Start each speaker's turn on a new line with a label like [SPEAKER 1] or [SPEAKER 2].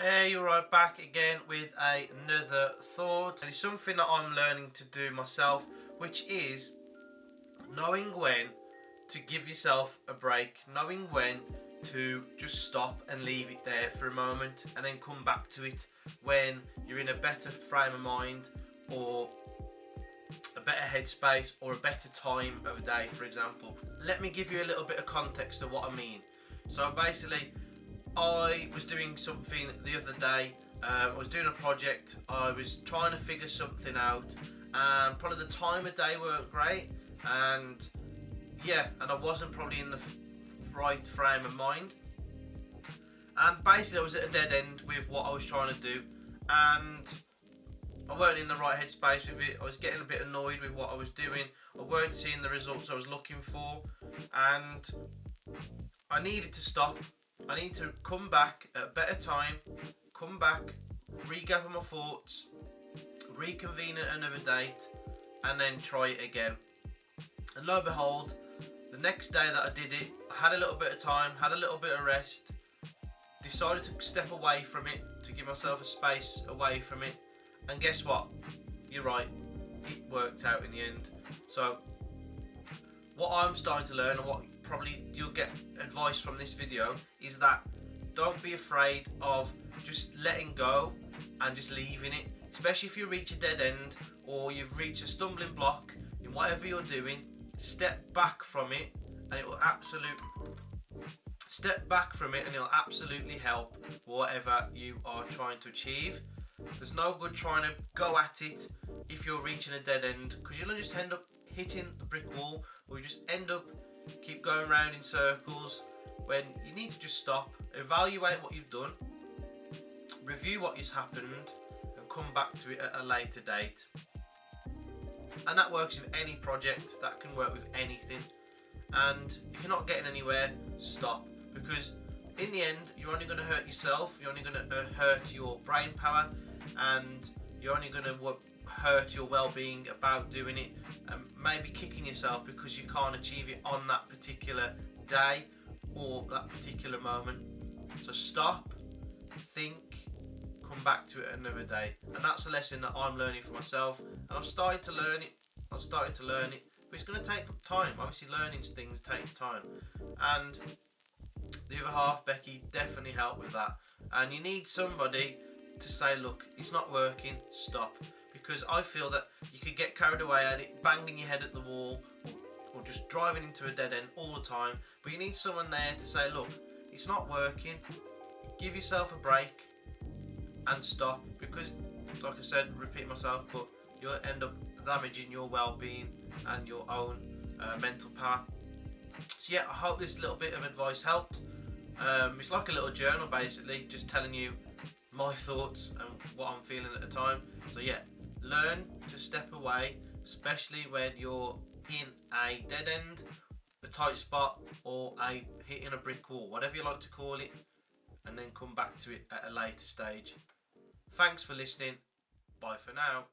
[SPEAKER 1] Hey, you're right, back again with another thought. And it's something that I'm learning to do myself, which is knowing when to give yourself a break, knowing when to just stop and leave it there for a moment and then come back to it when you're in a better frame of mind or a better headspace or a better time of day, for example. Let me give you a little bit of context of what I mean. So basically, I was doing something the other day. I was doing a project. I was trying to figure something out, and probably the time of day weren't great, and I wasn't probably in the right frame of mind. And basically, I was at a dead end with what I was trying to do, and I weren't in the right headspace with it. I was getting a bit annoyed with what I was doing. I weren't seeing the results I was looking for, and I needed to stop. I need to come back at a better time, come back, regather my thoughts, reconvene at another date, and then try it again. And lo and behold, the next day that I did it, I had a little bit of time, had a little bit of rest, decided to step away from it, to give myself a space away from it, and guess what? You're right, it worked out in the end. So, what I'm starting to learn, and what probably you'll get advice from this video, is that don't be afraid of just letting go and just leaving it. Especially if you reach a dead end or you've reached a stumbling block in whatever you're doing, step back from it and it will absolutely help whatever you are trying to achieve. There's no good trying to go at it if you're reaching a dead end, because you'll just end up hitting the brick wall, or you just end up keep going round in circles, when you need to just stop, evaluate what you've done, review what has happened, and come back to it at a later date. And that works with any project, that can work with anything. And if you're not getting anywhere, stop, because in the end you're only going to hurt yourself, you're only going to hurt your brain power, and you're only going to hurt your well-being about doing it, and maybe kicking yourself because you can't achieve it on that particular day or that particular moment. So stop, think, come back to it another day. And that's a lesson that I'm learning for myself, and I've started to learn it, but it's going to take time. Obviously learning things takes time, and the other half, Becky, definitely helped with that. And you need somebody to say, look, it's not working, stop. Because I feel that you could get carried away at it, banging your head at the wall, or just driving into a dead end all the time. But you need someone there to say, look, it's not working, give yourself a break and stop. Because, like I said, repeat myself, but you'll end up damaging your well-being and your own mental power. So yeah, I hope this little bit of advice helped. It's like a little journal, basically, just telling you my thoughts and what I'm feeling at the time. So yeah, learn to step away, especially when you're in a dead end, a tight spot, or hitting a brick wall, whatever you like to call it, and then come back to it at a later stage. Thanks for listening. Bye for now.